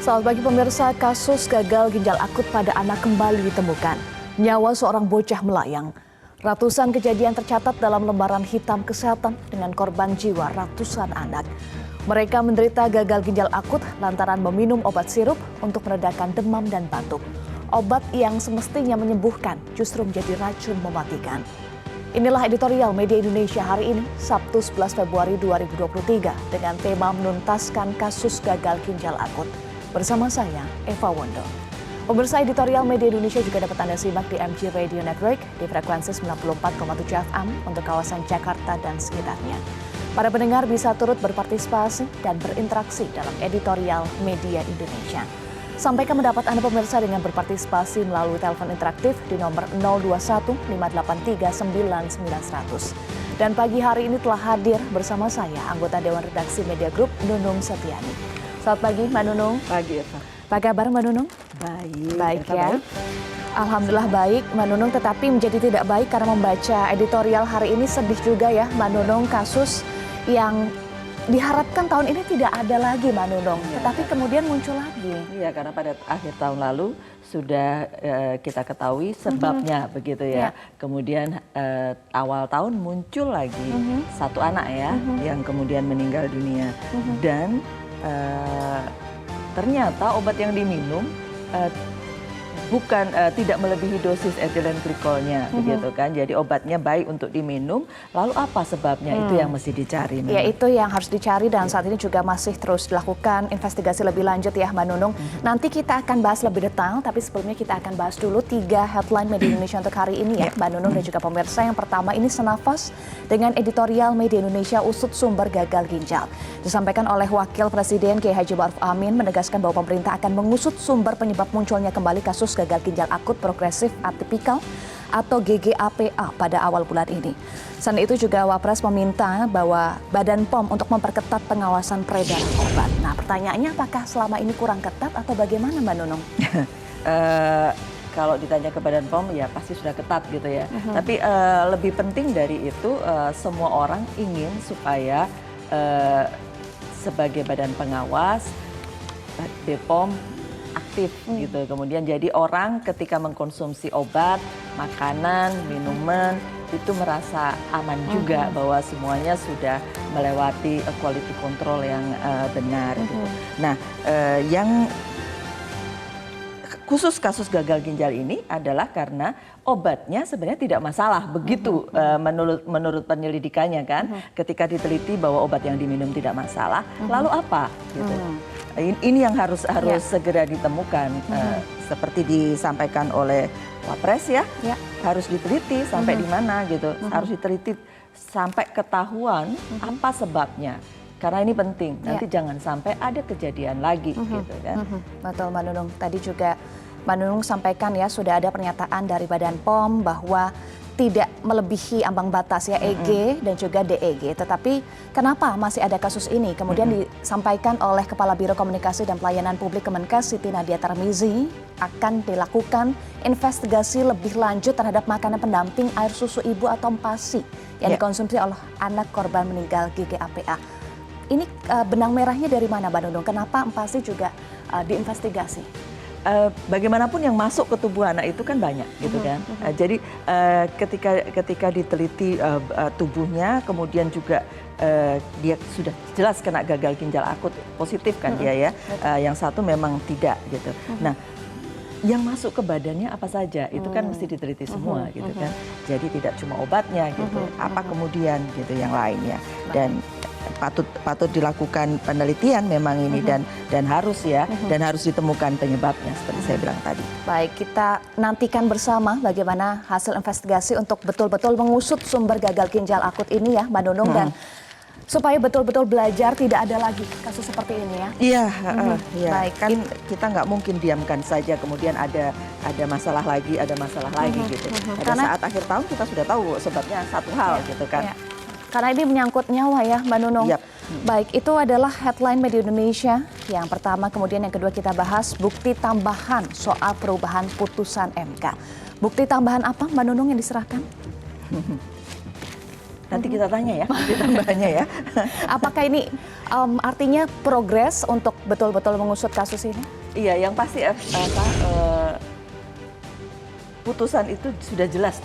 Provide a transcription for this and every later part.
Selamat pagi pemirsa, kasus gagal ginjal akut pada anak kembali ditemukan. Nyawa seorang bocah melayang. Ratusan kejadian tercatat dalam lembaran hitam kesehatan dengan korban jiwa ratusan anak. Mereka menderita gagal ginjal akut lantaran meminum obat sirup untuk meredakan demam dan batuk. Obat yang semestinya menyembuhkan justru menjadi racun mematikan. Inilah editorial Media Indonesia hari ini, Sabtu 11 Februari 2023 dengan tema menuntaskan kasus gagal ginjal akut. Bersama saya, Eva Wondo. Pemirsa, editorial Media Indonesia juga dapat Anda simak di MG Radio Network di frekuensi 94,7 FM untuk kawasan Jakarta dan sekitarnya. Para pendengar bisa turut berpartisipasi dan berinteraksi dalam editorial Media Indonesia. Sampaikan pendapat Anda pemirsa dengan berpartisipasi melalui telepon interaktif di nomor 021 583 99100. Dan pagi hari ini telah hadir bersama saya, anggota Dewan Redaksi Media Group, Nunung Setiani. Selamat pagi, Mbak Nunung. Pagi, Eva. Apa kabar, Mbak Nunung? Baik. Baik Eva, ya. baik. Alhamdulillah baik, Mbak Nunung. Tetapi menjadi tidak baik karena membaca editorial hari ini sedih juga ya, Mbak Nunung. Kasus yang diharapkan tahun ini tidak ada lagi, Mbak Nunung. Ya, tetapi kemudian muncul lagi. Iya, karena pada akhir tahun lalu sudah kita ketahui sebabnya begitu ya. Kemudian awal tahun muncul lagi satu anak ya yang kemudian meninggal dunia. Dan ternyata obat yang diminum tidak melebihi dosis etilen glikolnya begitu kan. Jadi obatnya baik untuk diminum, lalu apa sebabnya itu yang mesti dicari. Ya, itu yang harus dicari dan saat ini juga masih terus dilakukan investigasi lebih lanjut ya, Mbak Nunung. Nanti kita akan bahas lebih detail, tapi sebelumnya kita akan bahas dulu 3 headline Media Indonesia untuk hari ini ya, Mbak Nunung dan juga pemirsa. Yang pertama ini senafas dengan editorial Media Indonesia, usut sumber gagal ginjal. Disampaikan oleh Wakil Presiden Kiai Haji Ma'ruf Amin menegaskan bahwa pemerintah akan mengusut sumber penyebab munculnya kembali kasus gagal ginjal akut progresif atipikal atau GGAPA pada awal bulan ini. Selain itu juga Wapres meminta bahwa Badan POM untuk memperketat pengawasan peredaran obat. Nah, pertanyaannya apakah selama ini kurang ketat atau bagaimana, Mbak Nunung? Kalau ditanya ke Badan POM ya pasti sudah ketat gitu ya. Tapi lebih penting dari itu semua orang ingin supaya sebagai badan pengawas BPOM aktif gitu. Kemudian jadi orang ketika mengkonsumsi obat, makanan, minuman itu merasa aman juga bahwa semuanya sudah melewati quality control yang benar gitu. Nah, yang khusus kasus gagal ginjal ini adalah karena obatnya sebenarnya tidak masalah begitu menurut penyelidikannya kan. Ketika diteliti bahwa obat yang diminum tidak masalah, lalu apa gitu. Ini yang harus segera ditemukan seperti disampaikan oleh Wapres ya. Harus diteliti sampai di mana gitu. Harus diteliti sampai ketahuan apa sebabnya. Karena ini penting, nanti jangan sampai ada kejadian lagi gitu kan. Betul, Mbak Nunung. Tadi juga Mbak Nunung sampaikan ya sudah ada pernyataan dari Badan POM bahwa tidak melebihi ambang batas ya EG dan juga DEG. Tetapi kenapa masih ada kasus ini? Kemudian disampaikan oleh Kepala Biro Komunikasi dan Pelayanan Publik Kemenkes Siti Nadia Tarmizi akan dilakukan investigasi lebih lanjut terhadap makanan pendamping air susu ibu atau MPASI yang dikonsumsi oleh anak korban meninggal GGAPA. Ini benang merahnya dari mana, Mbak Nunung? Kenapa MPASI juga diinvestigasi? Bagaimanapun yang masuk ke tubuh anak itu kan banyak gitu kan. Jadi ketika diteliti tubuhnya, kemudian juga dia sudah jelas kena gagal ginjal akut positif kan dia ya. Yang satu memang tidak gitu. Nah, yang masuk ke badannya apa saja itu kan mesti diteliti semua gitu kan. Jadi tidak cuma obatnya gitu, apa kemudian gitu yang lainnya. Dan patut dilakukan penelitian memang ini dan harus ya dan harus ditemukan penyebabnya seperti saya bilang tadi. Baik, kita nantikan bersama bagaimana hasil investigasi untuk betul-betul mengusut sumber gagal ginjal akut ini ya, Mbak Nunung, dan supaya betul-betul belajar tidak ada lagi kasus seperti ini ya. Iya, Baik, kan kita nggak mungkin diamkan saja kemudian ada masalah lagi gitu. Pada saat akhir tahun kita sudah tahu sebabnya satu hal gitu kan. Karena ini menyangkut nyawa ya, Mbak Nunung. Baik, itu adalah headline Media Indonesia. Yang pertama, kemudian yang kedua kita bahas bukti tambahan soal perubahan putusan MK. Bukti tambahan apa, Mbak Nunung, yang diserahkan? Nanti kita tanya ya, ditambahnya ya. Apakah ini artinya progres untuk betul-betul mengusut kasus ini? Iya, yang pasti putusan itu sudah jelas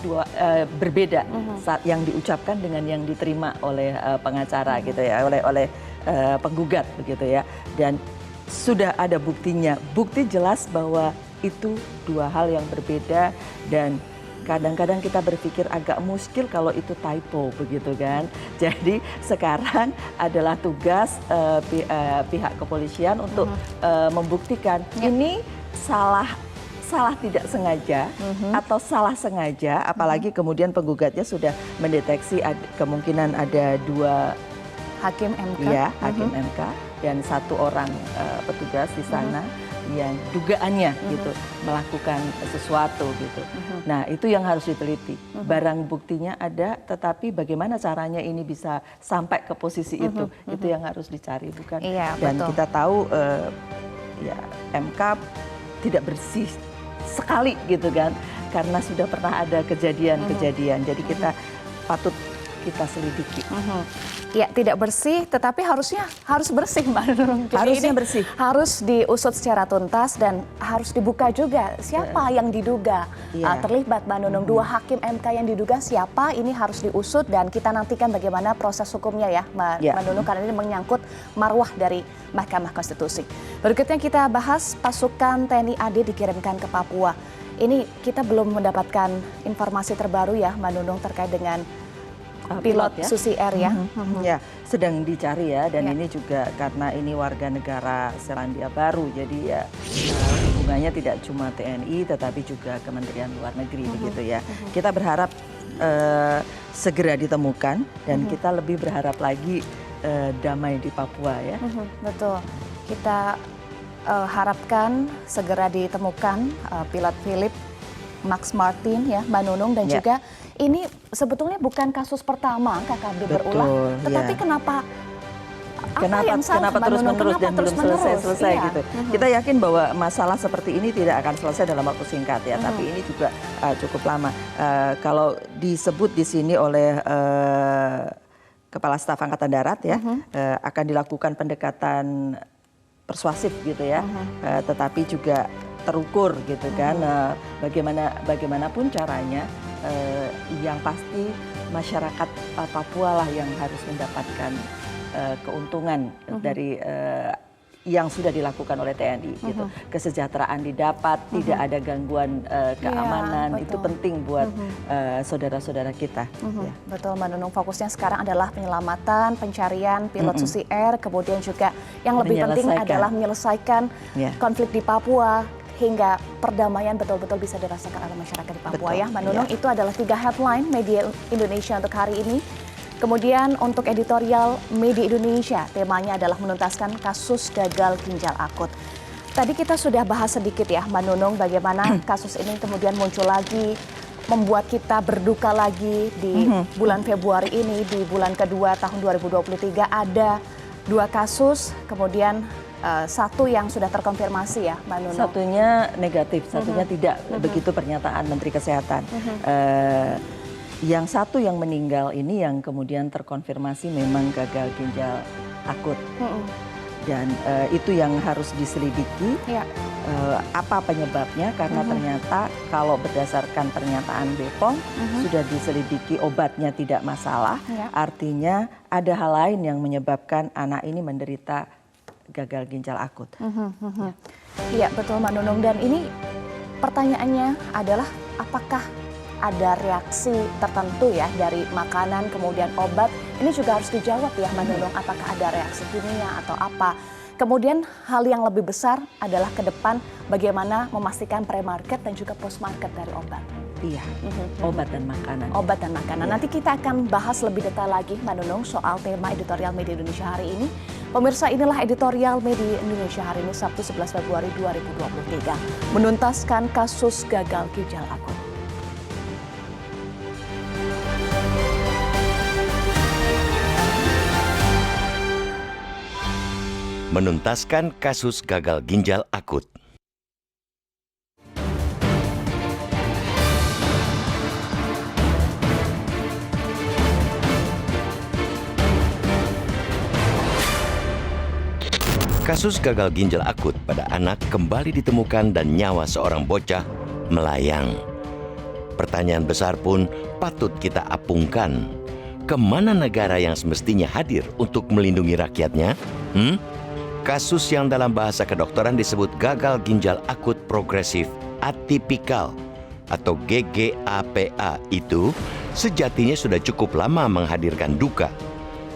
berbeda saat yang diucapkan dengan yang diterima oleh pengacara gitu ya, oleh penggugat begitu ya. Dan sudah ada buktinya, bukti jelas bahwa itu dua hal yang berbeda dan kadang-kadang kita berpikir agak muskil kalau itu typo begitu kan. Jadi sekarang adalah tugas pihak kepolisian untuk membuktikan ini salah tidak sengaja atau salah sengaja, apalagi kemudian penggugatnya sudah mendeteksi kemungkinan ada dua Hakim MK. ya, hakim MK dan satu orang petugas di sana yang dugaannya gitu melakukan sesuatu gitu. Nah, itu yang harus diteliti. Barang buktinya ada, tetapi bagaimana caranya ini bisa sampai ke posisi itu yang harus dicari, bukan? Iya, Dan betul. kita tahu ya MK tidak bersih sekali gitu kan, karena sudah pernah ada kejadian-kejadian. Jadi kita patut kita selidiki. Ya, tidak bersih, tetapi harus bersih, Mbak Nunung. Jadi Harusnya ini bersih. Harus diusut secara tuntas dan harus dibuka juga siapa yang diduga terlibat, Mbak Nunung. Dua hakim MK yang diduga siapa, ini harus diusut dan kita nantikan bagaimana proses hukumnya ya, Mbak Nunung, karena ini menyangkut marwah dari Mahkamah Konstitusi. Berikutnya kita bahas pasukan TNI AD dikirimkan ke Papua. Ini kita belum mendapatkan informasi terbaru ya, Mbak Nunung, terkait dengan pilot ya? Susi Air ya. Ya, sedang dicari ya, dan ini juga karena ini warga negara Selandia Baru, jadi ya hubungannya tidak cuma TNI tetapi juga Kementerian Luar Negeri begitu ya. Kita berharap segera ditemukan dan kita lebih berharap lagi damai di Papua ya. Betul, kita harapkan segera ditemukan pilot Philip Max Martin ya, Mbak Nunung, dan juga ini sebetulnya bukan kasus pertama KKB berulang, tetapi kenapa terus-menerus dan belum selesai gitu. Kita yakin bahwa masalah seperti ini tidak akan selesai dalam waktu singkat ya, tapi ini juga cukup lama. Kalau disebut di sini oleh Kepala Staf Angkatan Darat ya, akan dilakukan pendekatan persuasif gitu ya, tetapi juga terukur gitu kan. Bagaimanapun caranya, yang pasti masyarakat Papua lah yang harus mendapatkan keuntungan dari yang sudah dilakukan oleh TNI gitu. Kesejahteraan didapat, tidak ada gangguan keamanan, itu penting buat saudara-saudara kita. Ya. Betul, Mbak Nunung, fokusnya sekarang adalah penyelamatan, pencarian pilot Susi Air, kemudian juga yang lebih penting adalah menyelesaikan konflik di Papua hingga perdamaian betul-betul bisa dirasakan oleh masyarakat di Papua. Ya, Mbak Nunung, itu adalah 3 headline media Indonesia untuk hari ini. Kemudian untuk editorial Media Indonesia, temanya adalah menuntaskan kasus gagal ginjal akut. Tadi kita sudah bahas sedikit ya, Mbak Nunung, bagaimana kasus ini kemudian muncul lagi, membuat kita berduka lagi di bulan Februari ini, di bulan kedua tahun 2023 ada 2 kasus, kemudian satu yang sudah terkonfirmasi ya, Mbak Nunung. Satunya negatif, satunya tidak, begitu pernyataan Menteri Kesehatan. Yang satu yang meninggal ini yang kemudian terkonfirmasi memang gagal ginjal akut. Dan itu yang harus diselidiki, apa penyebabnya, karena ternyata kalau berdasarkan pernyataan BPOM sudah diselidiki obatnya tidak masalah, artinya ada hal lain yang menyebabkan anak ini menderita gagal ginjal akut. Iya, betul, Mbak Nunung, dan ini pertanyaannya adalah apakah ada reaksi tertentu ya dari makanan kemudian obat, ini juga harus dijawab ya, Mbak Nunung, apakah ada reaksi kimia atau apa. Kemudian hal yang lebih besar adalah ke depan bagaimana memastikan pre-market dan juga post-market dari obat. Iya, obat dan makanan. Obat dan makanan. Nanti kita akan bahas lebih detail lagi, Mbak Nunung, soal tema editorial Media Indonesia hari ini. Pemirsa, inilah editorial Media Indonesia hari ini, Sabtu 11 Februari 2023. Menuntaskan kasus gagal ginjal akut. Menuntaskan kasus gagal ginjal akut. Kasus gagal ginjal akut pada anak kembali ditemukan dan nyawa seorang bocah melayang. Pertanyaan besar pun patut kita apungkan. Kemana negara yang semestinya hadir untuk melindungi rakyatnya? Kasus yang dalam bahasa kedokteran disebut gagal ginjal akut progresif atipikal atau GGAPA itu sejatinya sudah cukup lama menghadirkan duka.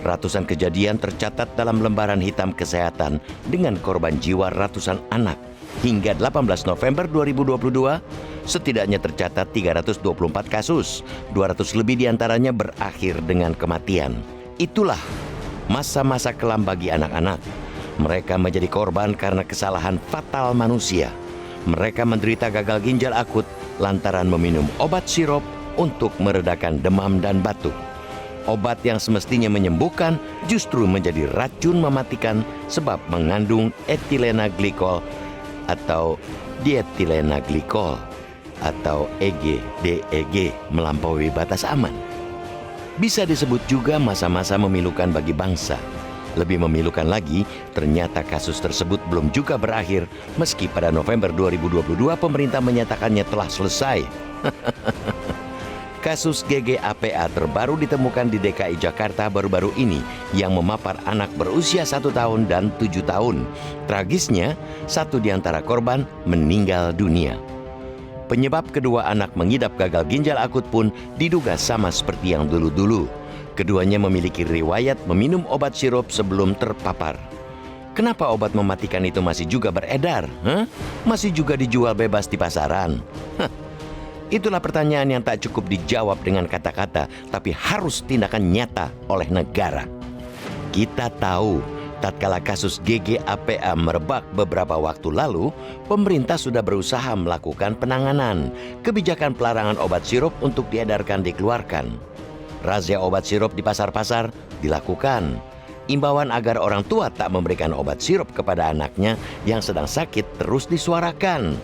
Ratusan kejadian tercatat dalam lembaran hitam kesehatan dengan korban jiwa ratusan anak. Hingga 18 November 2022, setidaknya tercatat 324 kasus, 200 lebih diantaranya berakhir dengan kematian. Itulah masa-masa kelam bagi anak-anak. Mereka menjadi korban karena kesalahan fatal manusia. Mereka menderita gagal ginjal akut lantaran meminum obat sirup untuk meredakan demam dan batuk. Obat yang semestinya menyembuhkan justru menjadi racun mematikan sebab mengandung etilena glikol atau dietilena glikol atau EG/DEG melampaui batas aman. Bisa disebut juga masa-masa memilukan bagi bangsa. Lebih memilukan lagi, ternyata kasus tersebut belum juga berakhir meski pada November 2022 pemerintah menyatakannya telah selesai. Kasus GGAPA terbaru ditemukan di DKI Jakarta baru-baru ini yang memapar anak berusia 1 tahun dan 7 tahun. Tragisnya, satu di antara korban meninggal dunia. Penyebab kedua anak mengidap gagal ginjal akut pun diduga sama seperti yang dulu-dulu. Keduanya memiliki riwayat meminum obat sirup sebelum terpapar. Kenapa obat mematikan itu masih juga beredar? Masih juga dijual bebas di pasaran? Itulah pertanyaan yang tak cukup dijawab dengan kata-kata, tapi harus tindakan nyata oleh negara. Kita tahu, tatkala kasus GGAPA merebak beberapa waktu lalu, pemerintah sudah berusaha melakukan penanganan. Kebijakan pelarangan obat sirup untuk diedarkan dikeluarkan. Razia obat sirup di pasar-pasar dilakukan. Imbauan agar orang tua tak memberikan obat sirup kepada anaknya yang sedang sakit terus disuarakan.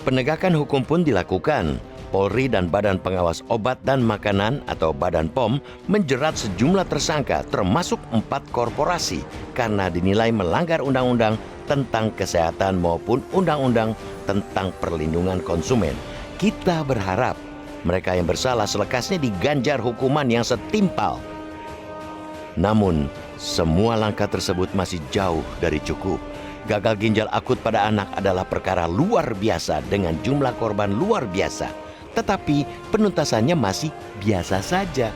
Penegakan hukum pun dilakukan. Polri dan Badan Pengawas Obat dan Makanan atau Badan POM menjerat sejumlah tersangka termasuk 4 korporasi karena dinilai melanggar undang-undang tentang kesehatan maupun undang-undang tentang perlindungan konsumen. Kita berharap mereka yang bersalah selekasnya diganjar hukuman yang setimpal. Namun, semua langkah tersebut masih jauh dari cukup. Gagal ginjal akut pada anak adalah perkara luar biasa dengan jumlah korban luar biasa. Tetapi penuntasannya masih biasa saja.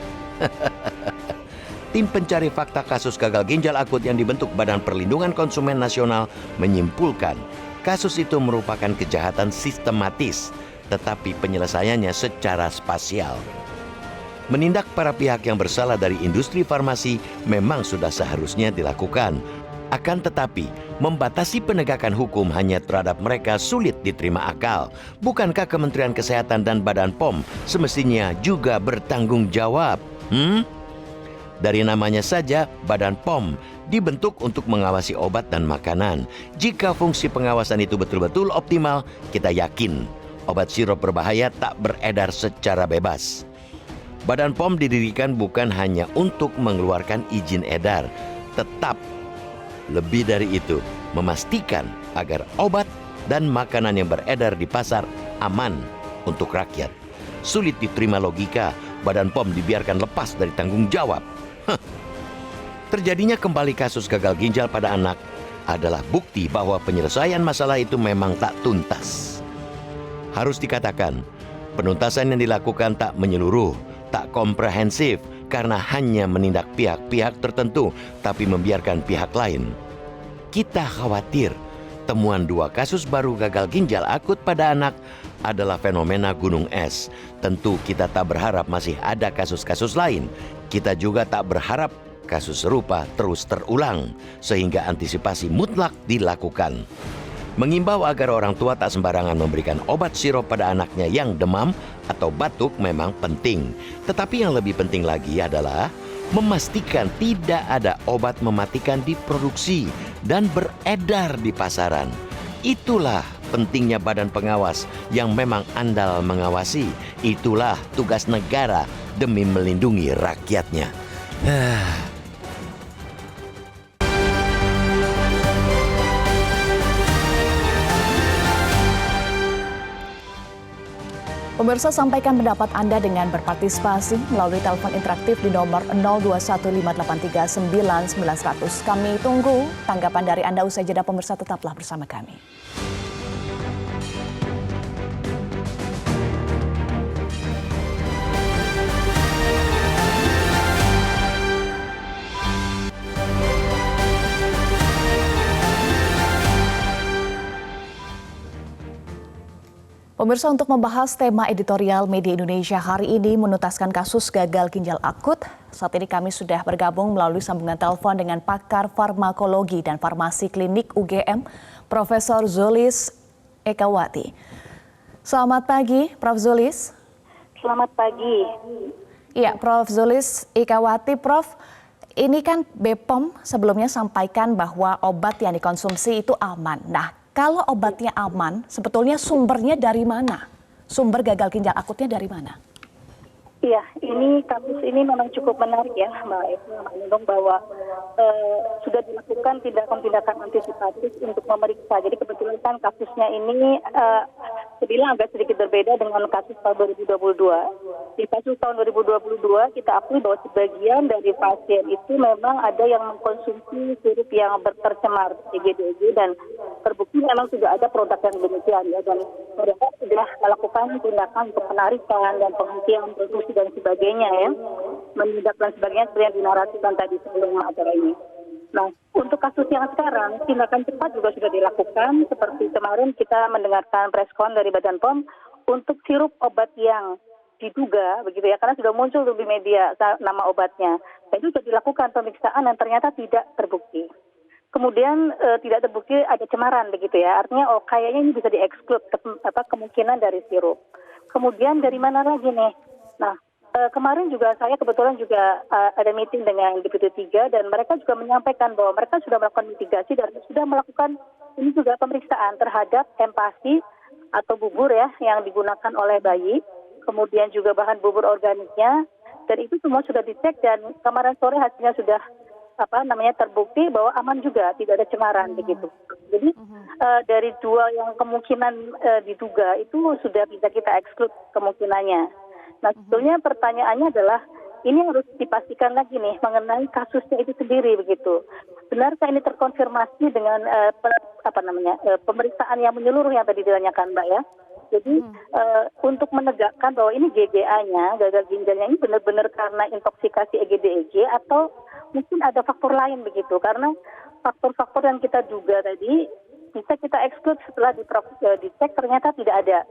Tim pencari fakta kasus gagal ginjal akut yang dibentuk Badan Perlindungan Konsumen Nasional menyimpulkan kasus itu merupakan kejahatan sistematis, tetapi penyelesaiannya secara spasial. Menindak para pihak yang bersalah dari industri farmasi memang sudah seharusnya dilakukan. Akan tetapi, membatasi penegakan hukum hanya terhadap mereka sulit diterima akal. Bukankah Kementerian Kesehatan dan Badan POM semestinya juga bertanggung jawab? Dari namanya saja, Badan POM dibentuk untuk mengawasi obat dan makanan. Jika fungsi pengawasan itu betul-betul optimal, kita yakin obat sirup berbahaya tak beredar secara bebas. Badan POM didirikan bukan hanya untuk mengeluarkan izin edar, tetap lebih dari itu, memastikan agar obat dan makanan yang beredar di pasar aman untuk rakyat. Sulit diterima logika Badan POM dibiarkan lepas dari tanggung jawab. Terjadinya kembali kasus gagal ginjal pada anak adalah bukti bahwa penyelesaian masalah itu memang tak tuntas. Harus dikatakan, penuntasan yang dilakukan tak menyeluruh, tak komprehensif, karena hanya menindak pihak-pihak tertentu, tapi membiarkan pihak lain. Kita khawatir temuan 2 kasus baru gagal ginjal akut pada anak adalah fenomena gunung es. Tentu kita tak berharap masih ada kasus-kasus lain. Kita juga tak berharap kasus serupa terus terulang, sehingga antisipasi mutlak dilakukan. Mengimbau agar orang tua tak sembarangan memberikan obat sirup pada anaknya yang demam atau batuk memang penting. Tetapi yang lebih penting lagi adalah memastikan tidak ada obat mematikan diproduksi dan beredar di pasaran. Itulah pentingnya badan pengawas yang memang andal mengawasi. Itulah tugas negara demi melindungi rakyatnya. Pemirsa, sampaikan pendapat Anda dengan berpartisipasi melalui telepon interaktif di nomor 0215839900. Kami tunggu tanggapan dari Anda usai jeda. Pemirsa, tetaplah bersama kami. Pemirsa, untuk membahas tema editorial Media Indonesia hari ini menuntaskan kasus gagal ginjal akut, saat ini kami sudah bergabung melalui sambungan telepon dengan pakar farmakologi dan farmasi klinik UGM, Profesor Zulis Ekawati. Selamat pagi, Prof. Zulis. Selamat pagi. Iya, Prof. Zulis Ekawati. Prof, ini kan BPOM sebelumnya sampaikan bahwa obat yang dikonsumsi itu aman. Nah, kalau obatnya aman, sebetulnya sumbernya dari mana? Sumber gagal ginjal akutnya dari mana? Iya, ini kasus ini memang cukup menarik ya, Mbak Eva, bahwa sudah dilakukan tindakan-tindakan antisipatif untuk memeriksa. Jadi kebetulan kan kasusnya ini sebilang agak sedikit berbeda dengan kasus tahun 2022. Di kasus tahun 2022 kita akui bahwa sebagian dari pasien itu memang ada yang mengkonsumsi sirup yang tercemar EGDG dan terbukti memang sudah ada produk yang demikian ya, dan mereka sudah melakukan tindakan untuk penarikan dan penghentian produksi dan sebagainya ya, menindak dan sebagainya seperti yang dinarasikan tadi sebelum acara ini. Nah, untuk kasus yang sekarang, tindakan cepat juga sudah dilakukan. Seperti kemarin kita mendengarkan preskon dari Badan POM untuk sirup obat yang diduga, begitu ya, karena sudah muncul di media nama obatnya. Dan itu sudah dilakukan pemeriksaan dan ternyata tidak terbukti. Kemudian tidak terbukti ada cemaran, begitu ya. Artinya, kayaknya ini bisa dieksklud kemungkinan dari sirup. Kemudian dari mana lagi nih? Nah, kemarin juga saya kebetulan juga ada meeting dengan Deputi 3 dan mereka juga menyampaikan bahwa mereka sudah melakukan mitigasi dan sudah melakukan ini juga pemeriksaan terhadap empasi atau bubur ya yang digunakan oleh bayi, kemudian juga bahan bubur organiknya, dan itu semua sudah dicek dan kemarin sore hasilnya sudah terbukti bahwa aman juga, tidak ada cemaran begitu. Jadi dari dua yang kemungkinan diduga itu sudah bisa kita eksklud kemungkinannya. Nah, sebetulnya pertanyaannya adalah ini harus dipastikan lagi nih mengenai kasusnya itu sendiri begitu. Benarkah ini terkonfirmasi dengan pemeriksaan yang menyeluruh yang tadi ditanyakan Mbak ya? Jadi untuk menegakkan bahwa ini GGA-nya, gagal ginjalnya ini benar-benar karena intoksikasi EGD-EG atau mungkin ada faktor lain begitu. Karena faktor-faktor yang kita duga tadi bisa kita eksklud setelah dicek ternyata tidak ada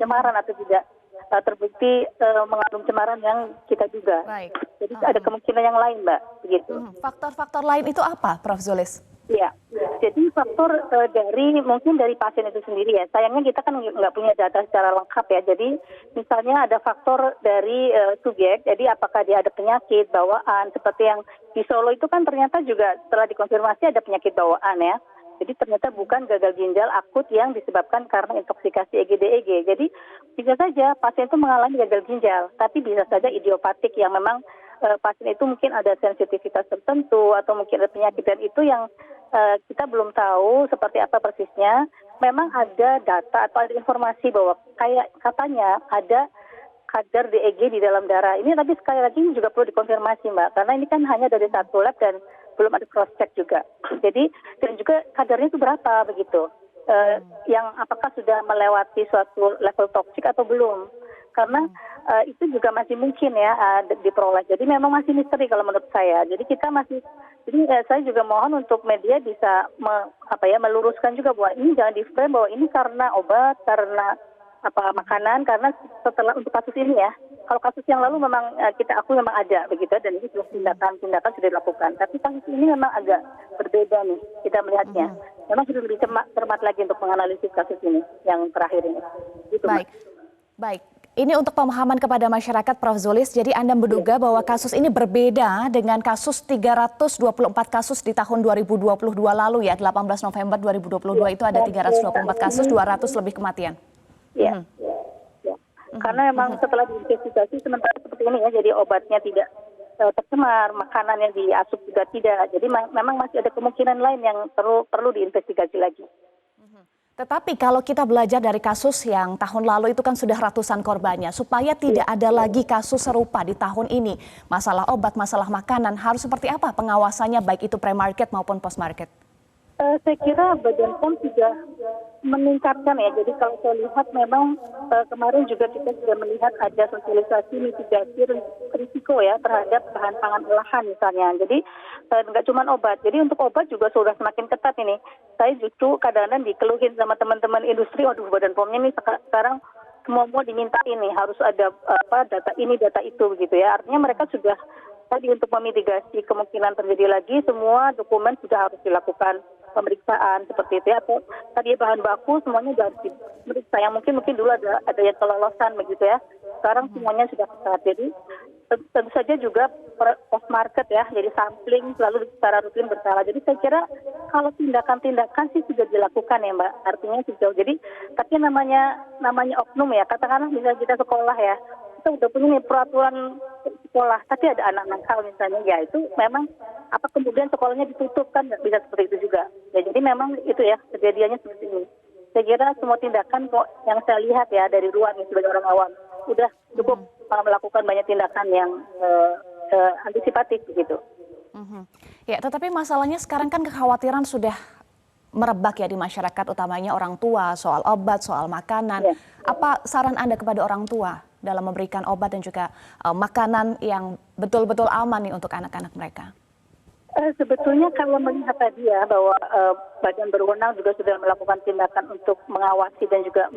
cemaran atau tidak terbukti mengandung cemaran yang kita duga. Baik. Jadi ada kemungkinan yang lain, Mbak, begitu. Faktor-faktor lain itu apa, Prof. Zulis? Iya, jadi faktor mungkin dari pasien itu sendiri ya. Sayangnya kita kan nggak punya data secara lengkap ya. Jadi misalnya ada faktor dari subjek, jadi apakah dia ada penyakit bawaan seperti yang di Solo itu kan ternyata juga setelah dikonfirmasi ada penyakit bawaan ya. Jadi ternyata bukan gagal ginjal akut yang disebabkan karena intoksikasi EGD-EG. Jadi bisa saja pasien itu mengalami gagal ginjal, tapi bisa saja idiopatik yang memang pasien itu mungkin ada sensitivitas tertentu atau mungkin ada penyakit, dan itu yang kita belum tahu seperti apa persisnya. Memang ada data atau ada informasi bahwa kayak katanya ada kadar DEG di dalam darah ini, tapi sekali lagi ini juga perlu dikonfirmasi Mbak, karena ini kan hanya dari satu lab dan belum ada cross check juga. Jadi dan juga kadarnya itu berapa begitu, yang apakah sudah melewati suatu level toksik atau belum? Karena itu juga masih mungkin ya diperoleh. Jadi memang masih misteri kalau menurut saya. Jadi kita masih, jadi saya juga mohon untuk media bisa meluruskan juga bahwa ini jangan di-frame bahwa ini karena obat, karena makanan, karena setelah untuk kasus ini ya. Kalau kasus yang lalu memang kita akui memang ada begitu dan ini sudah tindakan sudah dilakukan. Tapi kasus ini memang agak berbeda nih kita melihatnya. Memang sudah lebih cermat lagi untuk menganalisis kasus ini yang terakhir ini. Gitu, Baik. Ini untuk pemahaman kepada masyarakat, Prof. Zulis. Jadi Anda menduga bahwa kasus ini berbeda dengan kasus 324 kasus di tahun 2022 lalu ya, 18 November 2022 itu ada 324 kasus, 200 lebih kematian. Iya. Karena memang setelah diinvestigasi sementara seperti ini ya, jadi obatnya tidak tercemar, makanan yang diasup juga tidak. Jadi memang masih ada kemungkinan lain yang perlu diinvestigasi lagi. Tetapi kalau kita belajar dari kasus yang tahun lalu itu kan sudah ratusan korbannya, supaya tidak ada lagi kasus serupa di tahun ini, masalah obat, masalah makanan, harus seperti apa pengawasannya baik itu pre-market maupun post-market? Saya kira Badan POM sudah meningkatkan ya. Jadi kalau saya lihat memang kemarin juga kita sudah melihat ada sosialisasi mitigasi risiko ya terhadap bahan pangan olahan misalnya. Jadi nggak cuma obat. Jadi untuk obat juga sudah semakin ketat ini. Saya justru kadang-kadang dikeluhin sama teman-teman industri, waduh Badan POM-nya ini sekarang semua diminta ini harus ada data ini data itu begitu ya. Artinya mereka sudah tadi untuk memitigasi kemungkinan terjadi lagi, semua dokumen sudah harus dilakukan pemeriksaan seperti itu ya. Atau tadi bahan baku semuanya sudah diperiksa. Yang mungkin dulu ada yang kelolosan begitu ya. Sekarang semuanya sudah ketat. Jadi tentu saja juga post market ya. Jadi sampling selalu secara rutin berkala. Jadi saya kira kalau tindakan-tindakan sih sudah dilakukan ya Mbak. Artinya sejauh. Jadi tapi namanya oknum ya. Katakanlah misalnya kita sekolah ya. Kita udah punya nih peraturan sekolah, tapi ada anak nakal misalnya, ya itu memang apa kemudian sekolahnya ditutup kan nggak bisa seperti itu juga. Ya jadi memang itu ya kejadiannya seperti ini. Saya kira semua tindakan kok yang saya lihat ya dari luar nih sebagai orang awam udah cukup melakukan banyak tindakan yang antisipatif begitu. Ya, tetapi masalahnya sekarang kan kekhawatiran sudah merebak ya di masyarakat, utamanya orang tua soal obat, soal makanan. Ya. Apa saran Anda kepada orang tua dalam memberikan obat dan juga makanan yang betul-betul aman nih untuk anak-anak mereka? Sebetulnya kalau melihat tadi ya bahwa badan berwenang juga sudah melakukan tindakan untuk mengawasi dan juga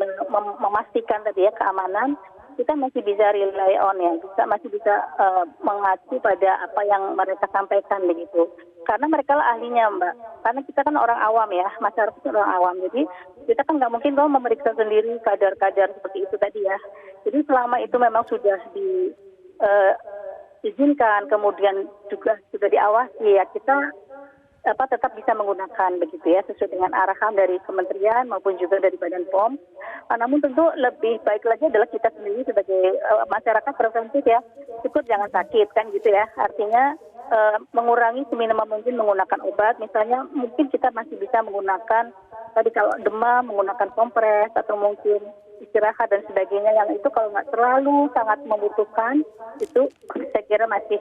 memastikan tadi ya keamanan, kita masih bisa rely on ya, masih bisa mengacu pada apa yang mereka sampaikan begitu. Karena mereka lah ahlinya Mbak. Karena kita kan orang awam ya, masyarakat orang awam. Jadi kita kan nggak mungkin dong memeriksa sendiri kadar-kadar seperti itu tadi ya. Jadi selama itu memang sudah diizinkan, kemudian juga sudah diawasi ya, kita tetap bisa menggunakan begitu ya sesuai dengan arahan dari kementerian maupun juga dari Badan POM. Namun tentu lebih baik lagi adalah kita sendiri sebagai masyarakat preventif ya, cukup jangan sakit kan gitu ya. Artinya mengurangi seminimal mungkin menggunakan obat. Misalnya mungkin kita masih bisa menggunakan tadi kalau demam menggunakan kompres atau mungkin istirahat dan sebagainya, yang itu kalau nggak terlalu sangat membutuhkan itu saya kira masih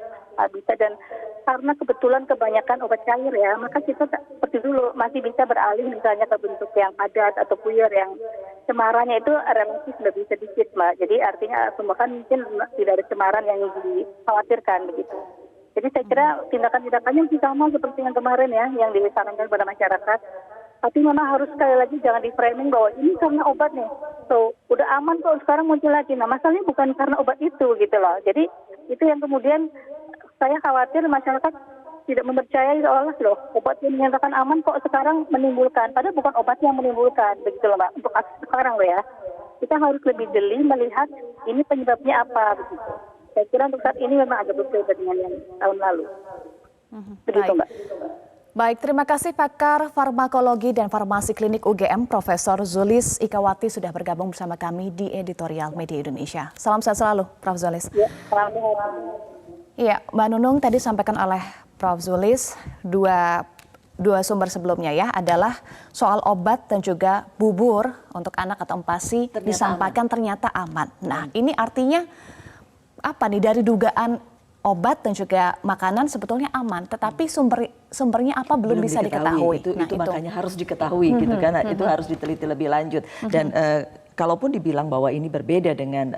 bisa. Dan karena kebetulan kebanyakan obat cair ya, maka kita seperti dulu masih bisa beralih misalnya ke bentuk yang padat atau puyer yang cemarannya itu relatif lebih sedikit Mbak. Jadi artinya semua kan mungkin tidak ada cemaran yang dikhawatirkan begitu. Jadi saya kira tindakan-tindakannya sama seperti yang kemarin ya, yang disarankan kepada masyarakat. Tapi memang harus sekali lagi jangan di framing bahwa ini karena obat nih. So, udah aman kok sekarang muncul lagi. Nah, masalahnya bukan karena obat itu gitu loh. Jadi itu yang kemudian saya khawatir masyarakat tidak mempercayai seolah loh obat yang menyatakan aman kok sekarang menimbulkan. Padahal bukan obat yang menimbulkan begitu loh Mbak. Untuk sekarang loh ya. Kita harus lebih jeli melihat ini penyebabnya apa begitu. Saya kira untuk saat ini memang agak berbeda dengan yang tahun lalu. Begitu Mbak. Baik, terima kasih pakar farmakologi dan farmasi klinik UGM Profesor Zulis Ikawati sudah bergabung bersama kami di Editorial Media Indonesia. Salam sehat selalu, Prof. Zulis. Ya, salam sehat. Iya, Mbak Nunung tadi sampaikan oleh Prof. Zulis dua sumber sebelumnya ya adalah soal obat dan juga bubur untuk anak atau empasi disampaikan ternyata aman. Nah, ini artinya apa nih dari dugaan obat dan juga makanan sebetulnya aman, tetapi sumbernya apa belum bisa diketahui. Itu makanya harus diketahui gitu kan, itu harus diteliti lebih lanjut. Dan kalaupun dibilang bahwa ini berbeda dengan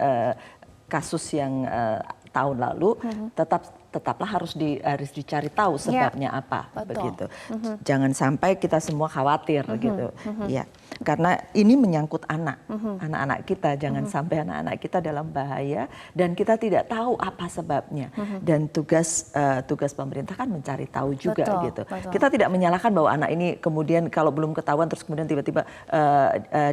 kasus yang tahun lalu, tetaplah harus dicari tahu sebabnya apa. Betul. Begitu. Jangan sampai kita semua khawatir gitu. Ya, karena ini menyangkut anak-anak kita. Jangan sampai anak-anak kita dalam bahaya dan kita tidak tahu apa sebabnya. Dan tugas pemerintah kan mencari tahu juga gitu. Betul. Kita tidak menyalahkan bahwa anak ini kemudian kalau belum ketahuan terus kemudian tiba-tiba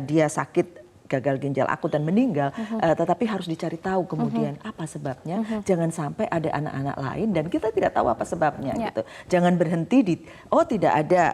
dia sakit gagal ginjal akut dan meninggal, tetapi harus dicari tahu kemudian apa sebabnya. Jangan sampai ada anak-anak lain dan kita tidak tahu apa sebabnya gitu. Jangan berhenti di tidak ada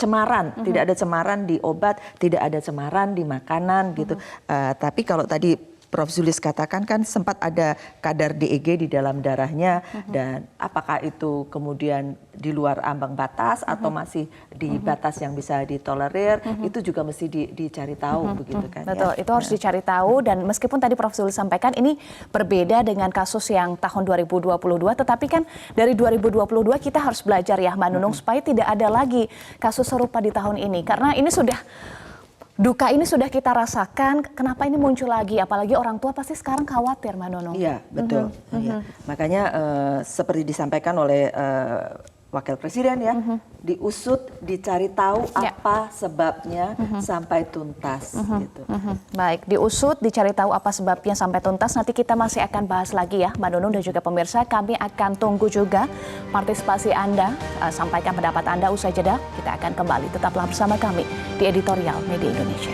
cemaran, tidak ada cemaran di obat, tidak ada cemaran di makanan gitu. Tapi kalau tadi Prof. Zulis katakan kan sempat ada kadar DEG di dalam darahnya dan apakah itu kemudian di luar ambang batas atau masih di batas yang bisa ditolerir, itu juga mesti dicari tahu begitu kan. Betul, ya. itu harus dicari tahu dan meskipun tadi Prof. Zulis sampaikan ini berbeda dengan kasus yang tahun 2022, tetapi kan dari 2022 kita harus belajar ya Mbak Nunung supaya tidak ada lagi kasus serupa di tahun ini karena ini sudah duka ini sudah kita rasakan, kenapa ini muncul lagi? Apalagi orang tua pasti sekarang khawatir, Mbak Nunung. Iya, betul. Ya. Makanya seperti disampaikan oleh Wakil Presiden ya, diusut, dicari tahu apa sebabnya sampai tuntas. Gitu. Baik, diusut, dicari tahu apa sebabnya sampai tuntas. Nanti kita masih akan bahas lagi ya, Mbak Nunung dan juga pemirsa. Kami akan tunggu juga partisipasi Anda, sampaikan pendapat Anda usai jeda. Kita akan kembali, tetaplah bersama kami di Editorial Media Indonesia.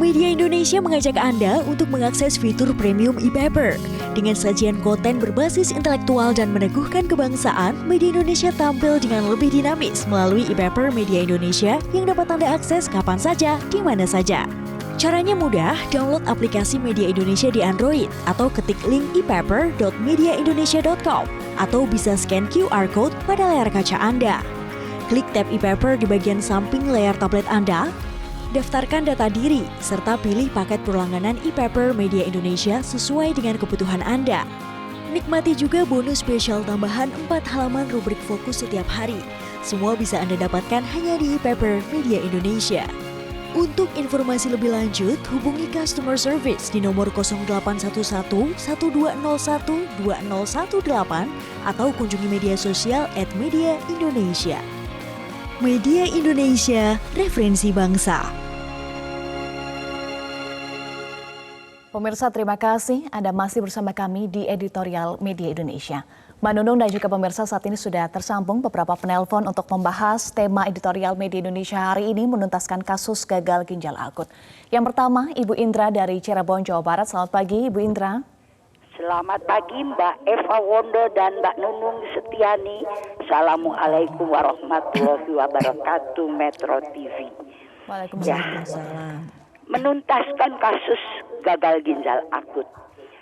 Media Indonesia mengajak Anda untuk mengakses fitur premium e-paper. Dengan sajian konten berbasis intelektual dan meneguhkan kebangsaan, Media Indonesia tampil dengan lebih dinamis melalui e-paper Media Indonesia yang dapat Anda akses kapan saja, di mana saja. Caranya mudah, download aplikasi Media Indonesia di Android atau ketik link e-paper.mediaindonesia.com atau bisa scan QR Code pada layar kaca Anda. Klik tab e-paper di bagian samping layar tablet Anda, daftarkan data diri, serta pilih paket perlangganan e-paper Media Indonesia sesuai dengan kebutuhan Anda. Nikmati juga bonus spesial tambahan 4 halaman rubrik fokus setiap hari. Semua bisa Anda dapatkan hanya di e-paper Media Indonesia. Untuk informasi lebih lanjut, hubungi customer service di nomor 0811 1201 2018 atau kunjungi media sosial @Media Indonesia. Media Indonesia, referensi bangsa. Pemirsa, terima kasih Anda masih bersama kami di Editorial Media Indonesia. Mbak Nunung dan juga pemirsa, saat ini sudah tersambung beberapa penelpon untuk membahas tema Editorial Media Indonesia hari ini menuntaskan kasus gagal ginjal akut. Yang pertama, Ibu Indra dari Cirebon, Jawa Barat. Selamat pagi, Ibu Indra. Selamat pagi Mbak Eva Wondo dan Mbak Nunung Setiani. Assalamualaikum warahmatullahi wabarakatuh, Metro TV. Waalaikumsalam. Menuntaskan kasus gagal ginjal akut.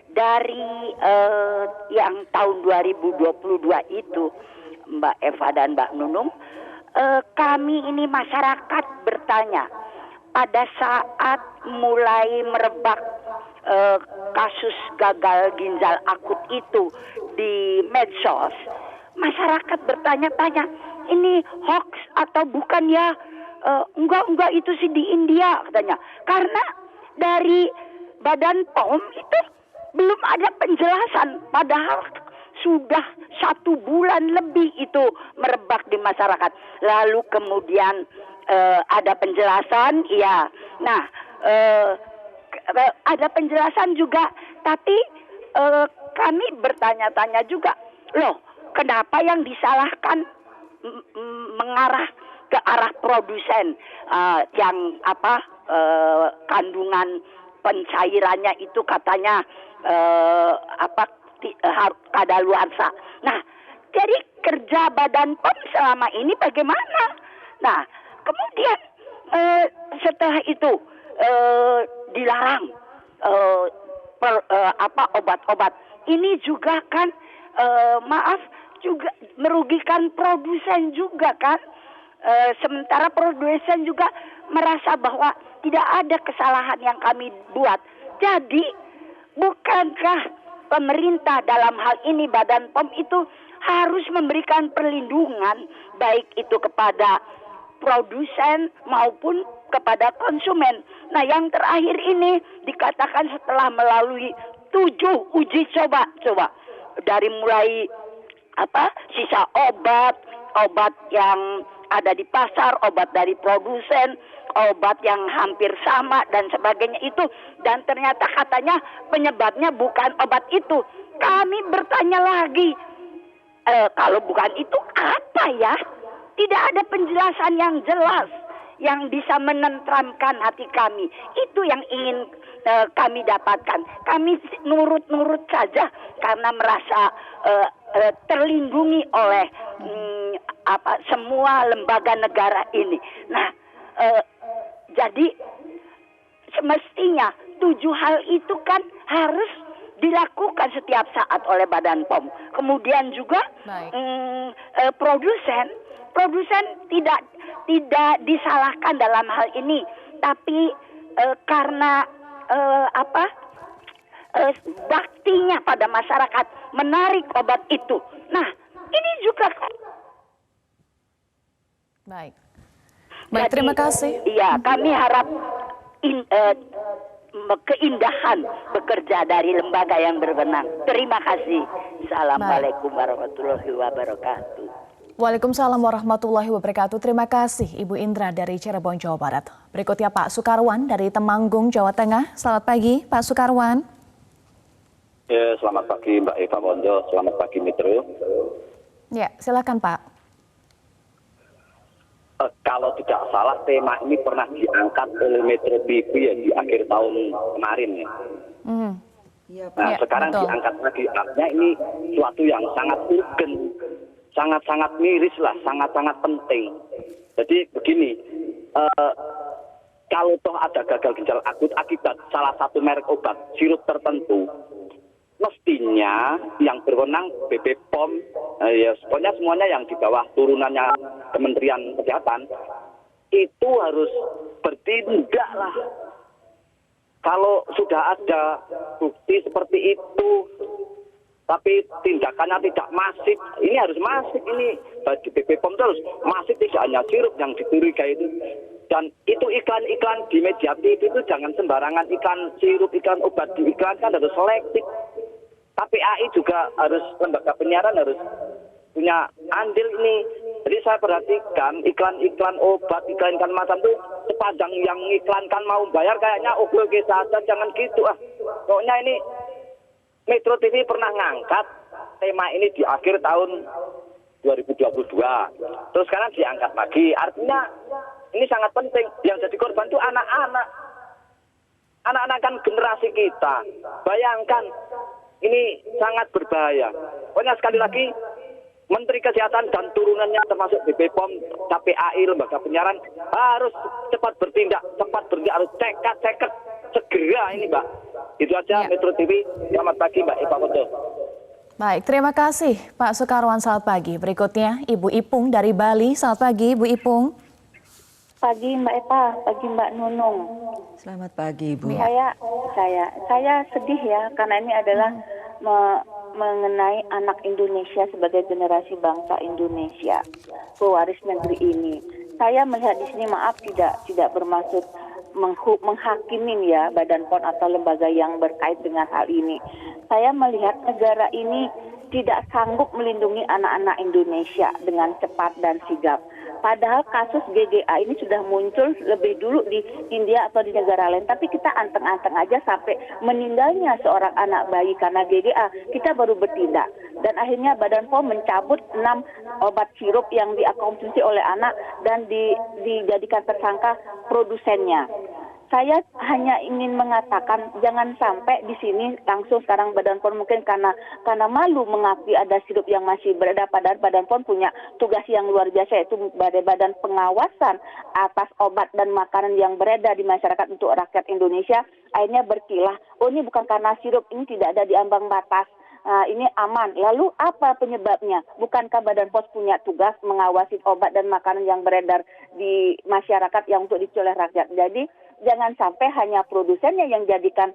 Dari yang tahun 2022 itu, Mbak Eva dan Mbak Nunung, kami ini masyarakat bertanya, pada saat mulai merebak kasus gagal ginjal akut itu di medsos, masyarakat bertanya-tanya, ini hoax atau bukan ya? Enggak itu sih di India katanya. Karena dari Badan POM itu belum ada penjelasan, padahal sudah 1 bulan lebih itu merebak di masyarakat. Lalu kemudian ada penjelasan, ya. Nah, ada penjelasan juga, tapi kami bertanya-tanya juga, loh, kenapa yang disalahkan mengarah ke arah produsen yang kandungan pencairannya itu katanya kadaluarsa. Nah, jadi kerja Badan POM selama ini bagaimana? Nah, kemudian setelah itu dilarang obat-obat. Ini juga kan juga merugikan produsen juga kan. Sementara produsen juga merasa bahwa tidak ada kesalahan yang kami buat. Jadi bukankah pemerintah dalam hal ini Badan POM itu harus memberikan perlindungan baik itu kepada produsen maupun kepada konsumen. Nah, yang terakhir ini dikatakan setelah melalui 7 uji coba dari mulai sisa obat yang ada di pasar, obat dari produsen, obat yang hampir sama dan sebagainya itu, dan ternyata katanya penyebabnya bukan obat itu. Kami bertanya lagi, kalau bukan itu apa ya? Tidak ada penjelasan yang jelas. yang bisa menenteramkan hati kami. Itu yang ingin kami dapatkan. Kami nurut-nurut saja karena merasa terlindungi oleh semua lembaga negara ini. Nah, jadi semestinya 7 hal itu kan harus dilakukan setiap saat oleh Badan POM. Kemudian juga produsen tidak disalahkan dalam hal ini, tapi karena baktinya pada masyarakat menarik obat itu. Nah, ini juga Baik, terima kasih. Iya, kami harap keindahan bekerja dari lembaga yang berwenang. Terima kasih. Assalamualaikum warahmatullahi wabarakatuh. Waalaikumsalam warahmatullahi wabarakatuh. Terima kasih Ibu Indra dari Cirebon, Jawa Barat. Berikutnya Pak Sukarwan dari Temanggung, Jawa Tengah. Selamat pagi Pak Sukarwan. Ya, selamat pagi Mbak Eva Mondo, selamat pagi Mitro. Ya, silakan Pak. Kalau tidak salah tema ini pernah diangkat oleh Metro TV ya di akhir tahun kemarin ya. Nah, sekarang betul. diangkat lagi. Artinya ini suatu yang sangat urgen, sangat-sangat miris lah, sangat-sangat penting. Jadi begini, kalau toh ada gagal ginjal akut akibat salah satu merek obat sirup tertentu, mestinya yang berwenang BPOM, ya pokoknya semuanya yang di bawah turunannya Kementerian Kesehatan itu harus bertindak lah. Kalau sudah ada bukti seperti itu, tapi tindakannya tidak masif, ini harus masif ini. Bagi BPOM terus masif, tidak hanya sirup yang dicurigai itu. Dan itu iklan-iklan di media TV itu jangan sembarangan iklan sirup, iklan obat diiklankan, harus selektif. KPAI juga harus, lembaga penyiaran harus punya andil ini. Jadi saya perhatikan iklan-iklan obat, iklan-iklan macam itu sepanjang yang iklankan mau bayar kayaknya oke saja, jangan gitu ah. Pokoknya ini Metro TV pernah ngangkat tema ini di akhir tahun 2022. Terus sekarang diangkat lagi. Artinya ini sangat penting. Yang jadi korban itu anak-anak. Anak-anak kan generasi kita. Bayangkan, ini sangat berbahaya. Pokoknya sekali lagi, Menteri Kesehatan dan turunannya termasuk BPOM, KPAI, lembaga penyiaran harus cepat bertindak, harus cekat segera ini Mbak. Itu aja Metro TV. Selamat pagi Mbak Eva Mondo. Baik, terima kasih Pak Sukarwan, selamat pagi. Berikutnya Ibu Ipung dari Bali. Selamat pagi Ibu Ipung. Pagi Mbak Eva, pagi Mbak Nunung. Selamat pagi Ibu. Saya sedih ya karena ini adalah mengenai anak Indonesia sebagai generasi bangsa Indonesia, pewaris negeri ini. Saya melihat di sini, maaf tidak bermaksud menghakimin ya Badan POM atau lembaga yang berkait dengan hal ini. Saya melihat negara ini tidak sanggup melindungi anak-anak Indonesia dengan cepat dan sigap. Padahal kasus GGA ini sudah muncul lebih dulu di India atau di negara lain. Tapi kita anteng-anteng aja sampai meninggalnya seorang anak bayi karena GGA. Kita baru bertindak. Dan akhirnya Badan POM mencabut 6 obat sirup yang dikonsumsi oleh anak dan dijadikan tersangka produsennya. Saya hanya ingin mengatakan jangan sampai di sini langsung sekarang Badan POM mungkin karena malu mengakui ada sirup yang masih beredar, padahal Badan POM punya tugas yang luar biasa, yaitu badan pengawasan atas obat dan makanan yang beredar di masyarakat untuk rakyat Indonesia. Akhirnya berkilah, oh ini bukan karena sirup ini tidak ada di ambang batas. Ini aman. Lalu apa penyebabnya? Bukankah Badan POM punya tugas mengawasi obat dan makanan yang beredar di masyarakat yang untuk dicoleh rakyat? Jadi jangan sampai hanya produsennya yang jadikan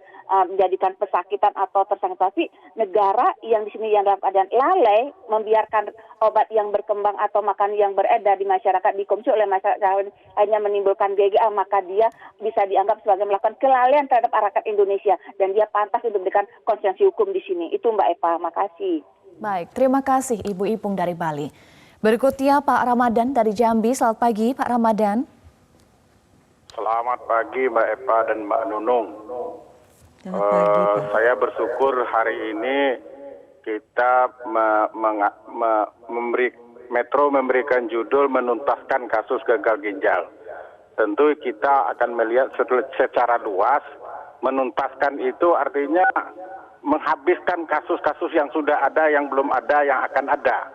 pesakitan atau tersangka, tapi negara yang di sini yang dalam keadaan lalai membiarkan obat yang berkembang atau makanan yang beredar di masyarakat dikonsumsi oleh masyarakat hanya menimbulkan GGA, maka dia bisa dianggap sebagai melakukan kelalaian terhadap rakyat Indonesia dan dia pantas untuk diberikan konsekuensi hukum di sini. Itu Mbak Eva, makasih. Baik, terima kasih Ibu Ipung dari Bali. Berikutnya Pak Ramadan dari Jambi. Selamat pagi Pak Ramadan. Selamat pagi Mbak Eva dan Mbak Nunung. Selamat pagi, Pak. Saya bersyukur hari ini kita Metro memberikan judul menuntaskan kasus gagal ginjal. tentu kita akan melihat secara luas. Menuntaskan itu artinya menghabiskan kasus-kasus yang sudah ada, yang belum ada, yang akan ada.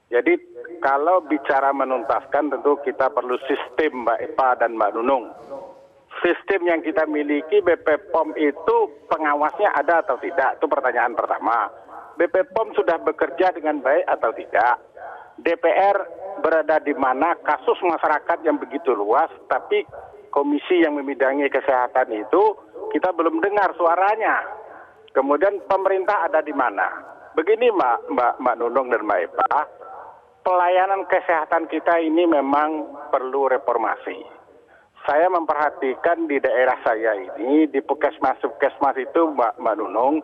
Jadi kalau bicara menuntaskan tentu kita perlu sistem, Mbak Eva dan Mbak Nunung. Sistem yang kita miliki BP POM itu pengawasnya ada atau tidak? Itu pertanyaan pertama. BP POM sudah bekerja dengan baik atau tidak? DPR berada di mana kasus masyarakat yang begitu luas, tapi komisi yang membidangi kesehatan itu kita belum dengar suaranya. Kemudian pemerintah ada di mana? Begini Mbak Nunung dan Mbak Eva, pelayanan kesehatan kita ini memang perlu reformasi. Saya memperhatikan di daerah saya ini, di puskesmas itu Mbak Nunung,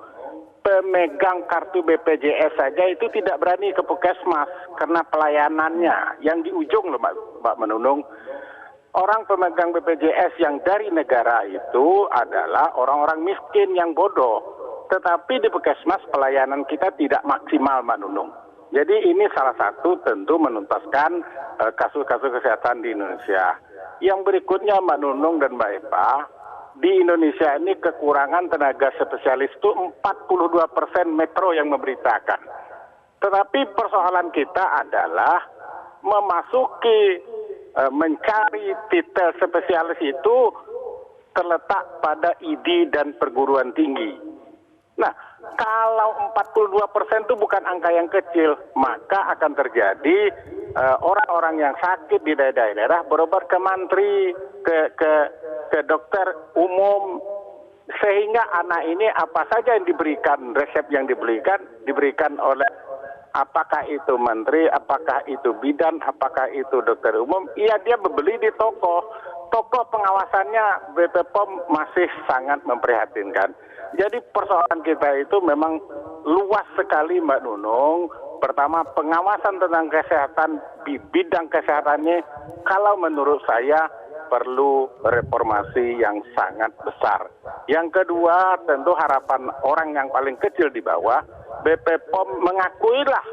pemegang kartu BPJS saja itu tidak berani ke puskesmas karena pelayanannya yang di ujung loh Mbak Nunung. Orang pemegang BPJS yang dari negara itu adalah orang-orang miskin yang bodoh. Tetapi di puskesmas pelayanan kita tidak maksimal, Mbak Nunung. Jadi ini salah satu tentu menuntaskan kasus-kasus kesehatan di Indonesia. Yang berikutnya Mbak Nunung dan Mbak Eva, di Indonesia ini kekurangan tenaga spesialis itu 42% Metro yang memberitakan. Tetapi persoalan kita adalah mencari titel spesialis itu terletak pada ID dan perguruan tinggi. Nah, kalau 42% itu bukan angka yang kecil, maka akan terjadi orang-orang yang sakit di daerah-daerah berobat ke mantri, ke dokter umum, sehingga anak ini apa saja yang diberikan, resep yang diberikan oleh apakah itu menteri, apakah itu bidan, apakah itu dokter umum, iya dia membeli di toko. Toko pengawasannya BP POM masih sangat memprihatinkan. Jadi persoalan kita itu memang luas sekali Mbak Nunung. Pertama, pengawasan tentang kesehatan di bidang kesehatannya, kalau menurut saya perlu reformasi yang sangat besar. Yang kedua, tentu harapan orang yang paling kecil di bawah, BP POM mengakuilah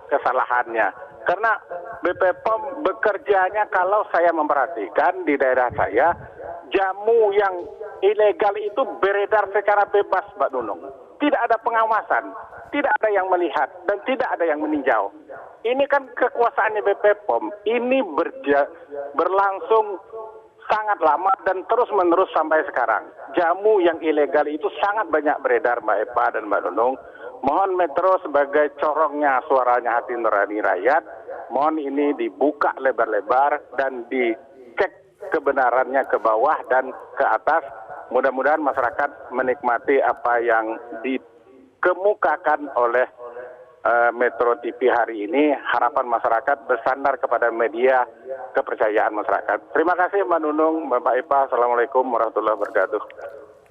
kesalahannya. Karena BP POM bekerjanya, kalau saya memperhatikan di daerah saya, jamu yang ilegal itu beredar secara bebas, Mbak Nunung. Tidak ada pengawasan, tidak ada yang melihat, dan tidak ada yang meninjau. Ini kan kekuasaannya BP POM, ini berlangsung sangat lama dan terus-menerus sampai sekarang. Jamu yang ilegal itu sangat banyak beredar, Mbak Eva dan Mbak Nunung. Mohon Metro sebagai corongnya suaranya hati nurani rakyat, mohon ini dibuka lebar-lebar dan dicek kebenarannya ke bawah dan ke atas. Mudah-mudahan masyarakat menikmati apa yang dikemukakan oleh Metro TV hari ini. Harapan masyarakat bersandar kepada media kepercayaan masyarakat. Terima kasih Mbak Nunung, Mbak Eva. Assalamualaikum warahmatullahi wabarakatuh.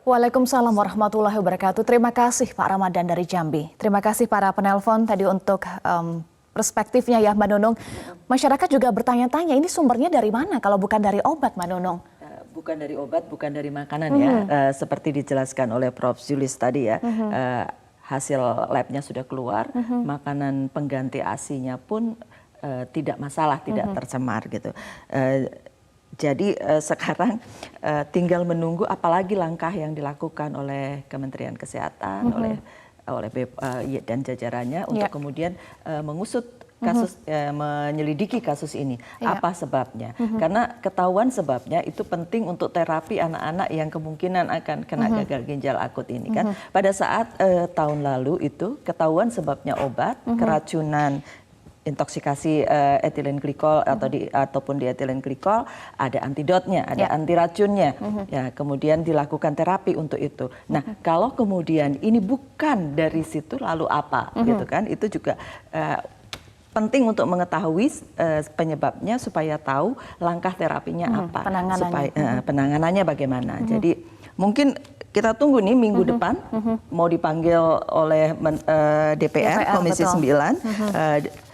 Waalaikumsalam warahmatullahi wabarakatuh. Terima kasih Pak Ramadan dari Jambi. Terima kasih para penelpon tadi untuk perspektifnya ya Mbak Nunung. Masyarakat juga bertanya-tanya ini sumbernya dari mana kalau bukan dari obat Mbak Nunung? Bukan dari obat, bukan dari makanan ya. Seperti dijelaskan oleh Prof. Zulis tadi ya. Hasil labnya sudah keluar, makanan pengganti ASI-nya pun tidak masalah, tidak tercemar gitu. Jadi sekarang tinggal menunggu apalagi langkah yang dilakukan oleh Kementerian Kesehatan, oleh dan jajarannya untuk kemudian mengusut kasus, menyelidiki kasus ini. Apa sebabnya? Karena ketahuan sebabnya itu penting untuk terapi anak-anak yang kemungkinan akan kena gagal ginjal akut ini kan. Pada saat tahun lalu itu ketahuan sebabnya obat, keracunan intoksikasi etilen glikol ataupun di etilen glikol, ada antidotnya, ada anti racunnya. Ya, kemudian dilakukan terapi untuk itu. Nah, kalau kemudian ini bukan dari situ lalu apa gitu kan? Itu juga penting untuk mengetahui penyebabnya supaya tahu langkah terapinya apa, supaya penanganannya bagaimana. Jadi mungkin kita tunggu nih minggu depan mau dipanggil oleh DPR Komisi 9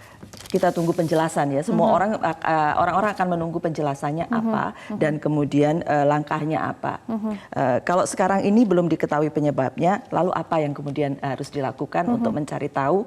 kita tunggu penjelasan ya. Semua orang-orang akan menunggu penjelasannya apa dan kemudian langkahnya apa. Kalau sekarang ini belum diketahui penyebabnya, lalu apa yang kemudian harus dilakukan untuk mencari tahu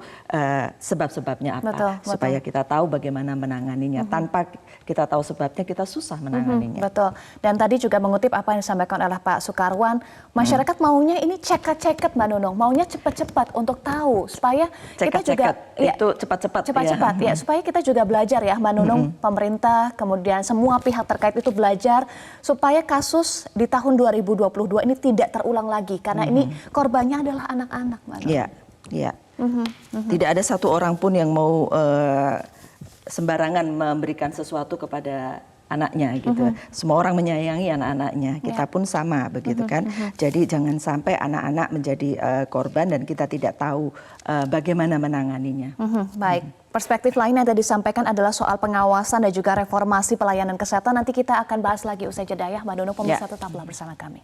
sebab-sebabnya apa, supaya kita tahu bagaimana menanganinya. Tanpa kita tahu sebabnya, kita susah menanganinya. Betul. Dan tadi juga mengutip apa yang disampaikan oleh Pak Sukarwan, masyarakat maunya ini ceket-ceket Mbak Nunung, maunya cepat-cepat untuk tahu supaya kita juga itu cepat-cepat ya, supaya kita juga belajar ya Mbak Nunung, pemerintah, kemudian semua pihak terkait itu belajar supaya kasus di tahun 2022 ini tidak terulang lagi karena ini korbannya adalah anak-anak Mbak Nunung. Iya. Tidak ada satu orang pun yang mau sembarangan memberikan sesuatu kepada anaknya gitu. Semua orang menyayangi anak-anaknya. Kita pun sama begitu kan. Jadi jangan sampai anak-anak menjadi korban dan kita tidak tahu bagaimana menanganinya. Baik. Perspektif lain yang tadi disampaikan adalah soal pengawasan dan juga reformasi pelayanan kesehatan. Nanti kita akan bahas lagi usai jeda ya Mbak Nunung. Pemirsa tetaplah bersama kami.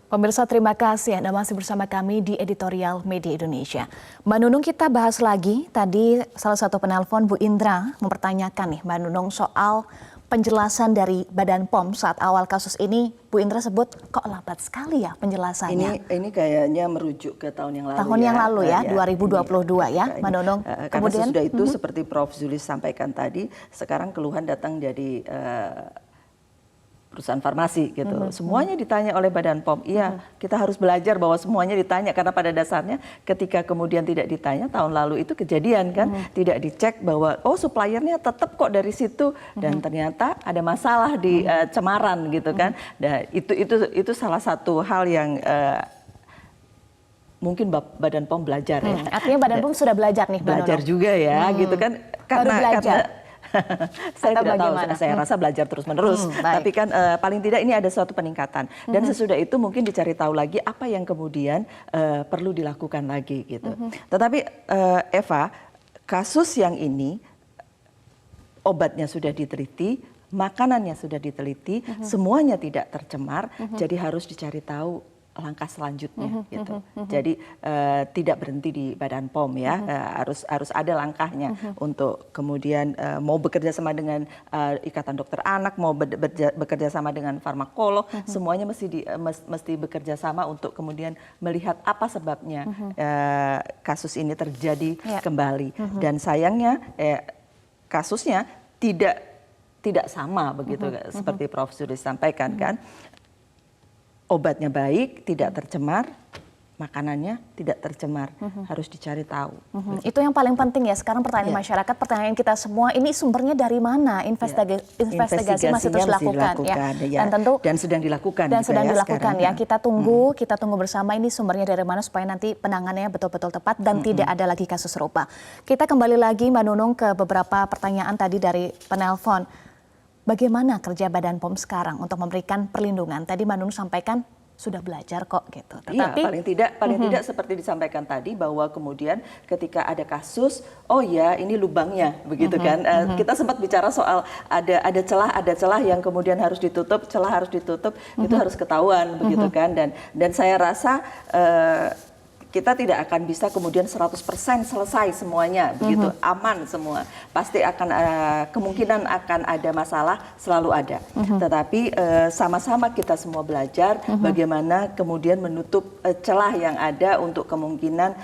Pemirsa, terima kasih Anda masih bersama kami di Editorial Media Indonesia. Mbak Nunung, kita bahas lagi. Tadi salah satu penelpon Bu Indra mempertanyakan nih Mbak Nunung soal penjelasan dari Badan POM saat awal kasus ini. Bu Indra sebut kok lambat sekali ya penjelasannya. Ini kayaknya merujuk ke tahun yang lalu. Tahun yang lalu ya, 2022 ya Mbak Nunung. Kemudian sudah itu seperti Prof. Zulis sampaikan tadi, sekarang keluhan datang dari perusahaan farmasi gitu. Semuanya ditanya oleh Badan POM. Iya, kita harus belajar bahwa semuanya ditanya karena pada dasarnya ketika kemudian tidak ditanya, tahun lalu itu kejadian kan, tidak dicek bahwa oh suppliernya tetap kok dari situ dan ternyata ada masalah di cemaran gitu kan. Dan itu salah satu hal yang mungkin Badan POM belajar ya. Artinya Badan POM sudah belajar nih, belajar juga ya gitu kan. Karena saya tidak tahu, saya rasa belajar terus-menerus. Tapi kan paling tidak ini ada suatu peningkatan. Dan sesudah itu mungkin dicari tahu lagi apa yang kemudian perlu dilakukan lagi gitu. Tetapi Eva, kasus yang ini obatnya sudah diteliti, makanannya sudah diteliti, semuanya tidak tercemar, jadi harus dicari tahu langkah selanjutnya gitu. Jadi tidak berhenti di Badan POM ya, harus ada langkahnya untuk kemudian mau bekerja sama dengan Ikatan Dokter Anak, mau bekerja sama dengan farmakolog, semuanya mesti bekerja sama untuk kemudian melihat apa sebabnya kasus ini terjadi kembali. Dan sayangnya kasusnya tidak sama begitu seperti Prof. Zulis sampaikan kan. Obatnya baik, tidak tercemar, makanannya tidak tercemar, harus dicari tahu. Itu yang paling penting ya. Sekarang pertanyaan masyarakat, pertanyaan kita semua, ini sumbernya dari mana? Investigasi masih terus dilakukan ya. Dan tentu dan sedang dilakukan. Dan sedang dilakukan ya. Kita tunggu bersama ini sumbernya dari mana supaya nanti penanganannya betul-betul tepat dan tidak ada lagi kasus serupa. Kita kembali lagi Mbak Nunung ke beberapa pertanyaan tadi dari penelpon. Bagaimana kerja Badan POM sekarang untuk memberikan perlindungan? Tadi Mbak Nunung sampaikan sudah belajar kok gitu. Tetapi paling tidak seperti disampaikan tadi bahwa kemudian ketika ada kasus, oh ya ini lubangnya begitu kan. Kita sempat bicara soal ada celah yang kemudian harus ditutup, itu harus ketahuan begitu kan. Dan saya rasa kita tidak akan bisa kemudian 100% selesai semuanya, begitu aman semua. Pasti akan kemungkinan akan ada masalah, selalu ada. Tetapi sama-sama kita semua belajar bagaimana kemudian menutup celah yang ada untuk kemungkinan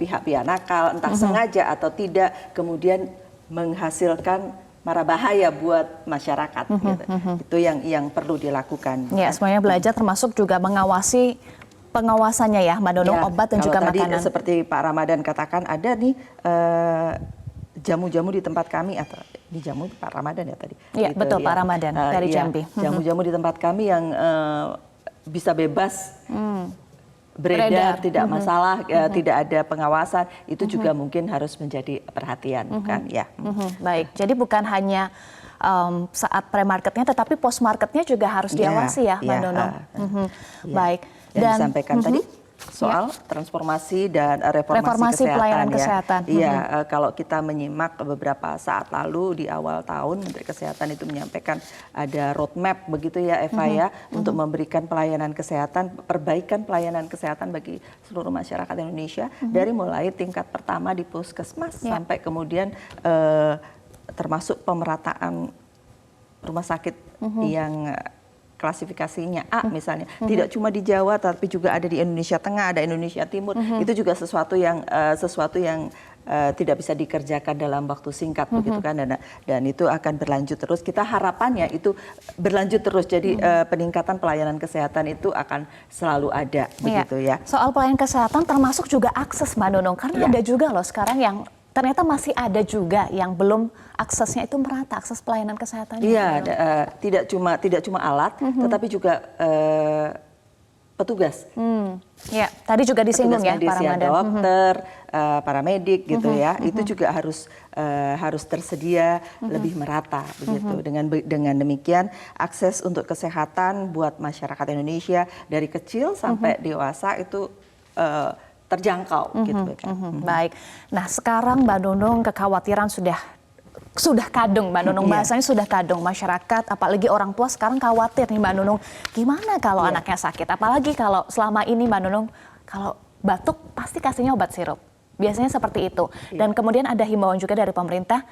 pihak-pihak nakal, entah sengaja atau tidak, kemudian menghasilkan mara bahaya buat masyarakat. Gitu. Itu yang perlu dilakukan. Ya, semuanya belajar termasuk juga mengawasi pengawasannya ya Mbak Nunung, obat dan juga makanan. Seperti Pak Ramadan katakan ada nih jamu-jamu di tempat kami, atau di jamu Pak Ramadan ya tadi. Iya betul Pak Ramadan dari Jambi. Jamu-jamu di tempat kami yang bisa bebas beredar, tidak masalah, tidak ada pengawasan, itu juga mungkin harus menjadi perhatian, bukan ya. Baik, jadi bukan hanya saat pre-marketnya, tetapi post-marketnya juga harus diawasi ya Mbak Nunung. Baik. Dan disampaikan tadi soal transformasi dan reformasi kesehatan pelayanan ya. kesehatan. Iya, kalau kita menyimak beberapa saat lalu di awal tahun Menteri Kesehatan itu menyampaikan ada roadmap begitu ya Eva ya untuk memberikan pelayanan kesehatan, perbaikan pelayanan kesehatan bagi seluruh masyarakat Indonesia dari mulai tingkat pertama di puskesmas sampai kemudian termasuk pemerataan rumah sakit yang klasifikasinya A misalnya, tidak cuma di Jawa tapi juga ada di Indonesia Tengah, ada Indonesia Timur. Itu juga sesuatu yang tidak bisa dikerjakan dalam waktu singkat begitu kan, dan itu akan berlanjut terus. Kita harapannya itu berlanjut terus. Jadi peningkatan pelayanan kesehatan itu akan selalu ada begitu ya. Soal pelayanan kesehatan termasuk juga akses Mbak Nunung, karena ada juga loh sekarang yang ternyata masih ada juga yang belum aksesnya itu merata, akses pelayanan kesehatan. Iya, tidak cuma alat, tetapi juga petugas. Ya, tadi juga disinggung ya, para dokter, paramedik gitu ya, itu juga harus tersedia lebih merata begitu. Dengan demikian akses untuk kesehatan buat masyarakat Indonesia dari kecil sampai dewasa itu terjangkau gitu kan. Baik. Nah, sekarang Mbak Nunung kekhawatiran sudah kadung Mbak Nunung, bahasanya sudah kadung masyarakat, apalagi orang tua sekarang khawatir nih Mbak Nunung, gimana kalau anaknya sakit, apalagi kalau selama ini Mbak Nunung kalau batuk pasti kasihnya obat sirup, biasanya seperti itu. Dan kemudian ada himbauan juga dari pemerintah,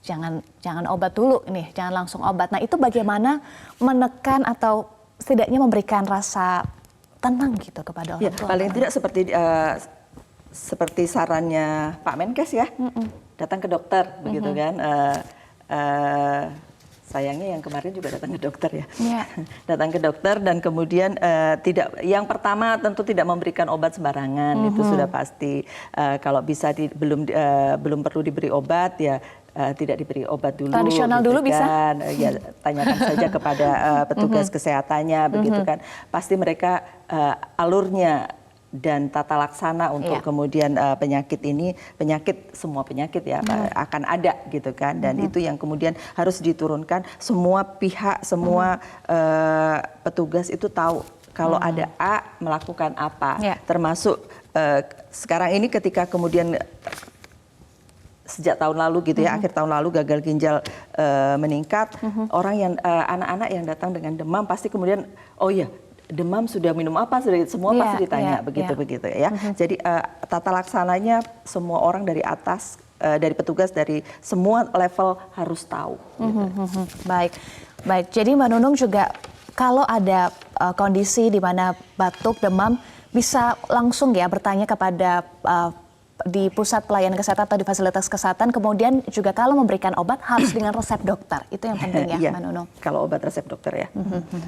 jangan obat dulu nih, jangan langsung obat. Nah, itu bagaimana menekan atau setidaknya memberikan rasa tenang gitu kepada orang tua? Paling tidak seperti sarannya Pak Menkes ya, datang ke dokter begitu kan. Sayangnya yang kemarin juga datang ke dokter ya. Datang ke dokter dan kemudian yang pertama tentu tidak memberikan obat sembarangan, itu sudah pasti. Kalau bisa belum perlu diberi obat ya tidak diberi obat dulu. Tradisional gitu dulu kan. bisa? Ya tanyakan saja kepada petugas kesehatannya begitu kan. Pasti mereka alurnya dan tata laksana untuk kemudian semua penyakit ya akan ada gitu kan, dan itu yang kemudian harus diturunkan, semua pihak, semua petugas itu tahu kalau ada A melakukan apa, termasuk sekarang ini ketika kemudian sejak tahun lalu gitu ya, akhir tahun lalu gagal ginjal meningkat, anak-anak yang datang dengan demam pasti kemudian demam sudah minum apa, semua pasti ditanya begitu ya. Jadi tata laksananya semua orang dari atas, dari petugas dari semua level harus tahu. Baik. Jadi Mbak Nunung juga kalau ada kondisi di mana batuk, demam, bisa langsung ya bertanya kepada di pusat pelayanan kesehatan atau di fasilitas kesehatan, kemudian juga kalau memberikan obat harus dengan resep dokter, itu yang penting ya Mbak Nunung. Kalau obat resep dokter ya,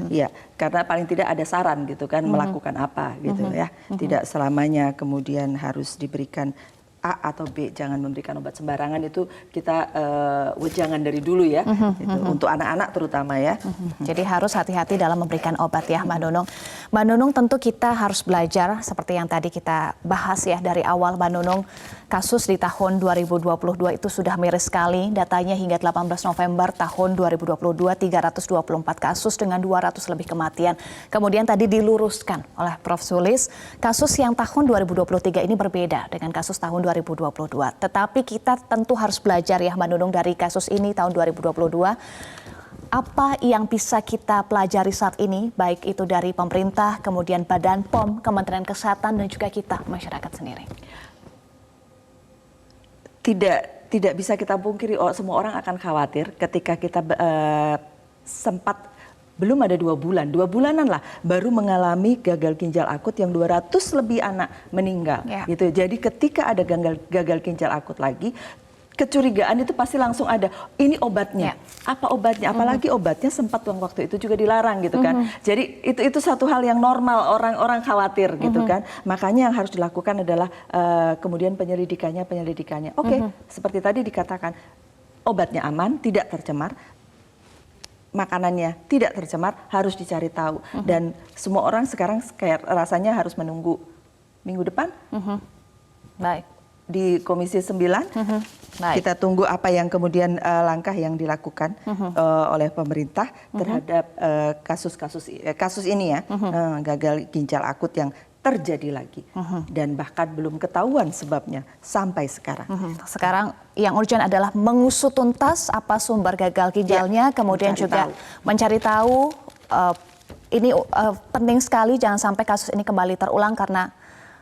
iya, karena paling tidak ada saran gitu kan, melakukan apa gitu ya, tidak selamanya kemudian harus diberikan A atau B, jangan memberikan obat sembarangan, itu kita wejangan dari dulu ya, gitu, untuk anak-anak terutama ya. Jadi harus hati-hati dalam memberikan obat ya Mbak Nunung. Mbak Nunung, tentu kita harus belajar seperti yang tadi kita bahas ya dari awal Mbak Nunung, kasus di tahun 2022 itu sudah miris sekali, datanya hingga 18 November tahun 2022 324 kasus dengan 200 lebih kematian. Kemudian tadi diluruskan oleh Prof. Sulis, kasus yang tahun 2023 ini berbeda dengan kasus tahun 2022. Tetapi kita tentu harus belajar ya Mbak Nunung dari kasus ini tahun 2022. Apa yang bisa kita pelajari saat ini, baik itu dari pemerintah, kemudian Badan POM, Kementerian Kesehatan, dan juga kita, masyarakat sendiri? Tidak bisa kita pungkiri, semua orang akan khawatir ketika kita sempat belum ada 2 bulan, 2 bulanan lah baru mengalami gagal ginjal akut yang 200 lebih anak meninggal. Gitu. Jadi ketika ada gagal ginjal akut lagi, kecurigaan itu pasti langsung ada, ini obatnya, apa obatnya, apalagi obatnya sempat waktu itu juga dilarang gitu kan. Jadi itu satu hal yang normal, orang-orang khawatir gitu kan. Makanya yang harus dilakukan adalah kemudian penyelidikannya. Oke, seperti tadi dikatakan, obatnya aman, tidak tercemar, makanannya tidak tercemar, harus dicari tahu. Dan semua orang sekarang kayak rasanya harus menunggu minggu depan. Baik. Di Komisi 9, kita tunggu apa yang kemudian langkah yang dilakukan oleh pemerintah terhadap kasus ini ya, gagal ginjal akut yang terjadi lagi dan bahkan belum ketahuan sebabnya sampai sekarang. Sekarang yang urgent adalah mengusut tuntas apa sumber gagal ginjalnya, kemudian juga mencari tahu. Ini penting sekali, jangan sampai kasus ini kembali terulang karena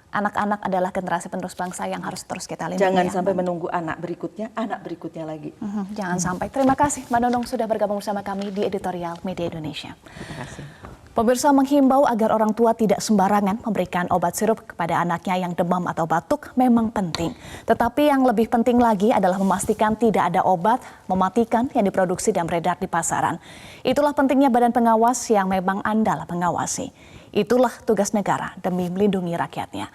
anak-anak adalah generasi penerus bangsa yang harus terus kita lindungi. Jangan sampai menunggu anak berikutnya lagi. Jangan sampai. Terima kasih Mbak Nunung sudah bergabung bersama kami di Editorial Media Indonesia. Terima kasih. Pemirsa menghimbau agar orang tua tidak sembarangan memberikan obat sirup kepada anaknya yang demam atau batuk memang penting. Tetapi yang lebih penting lagi adalah memastikan tidak ada obat mematikan yang diproduksi dan beredar di pasaran. Itulah pentingnya badan pengawas yang memang andal mengawasi. Itulah tugas negara demi melindungi rakyatnya.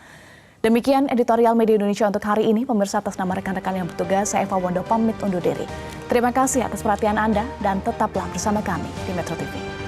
Demikian Editorial Media Indonesia untuk hari ini. Pemirsa, atas nama rekan-rekan yang bertugas, saya Eva Wondo pamit undur diri. Terima kasih atas perhatian Anda dan tetaplah bersama kami di Metro TV.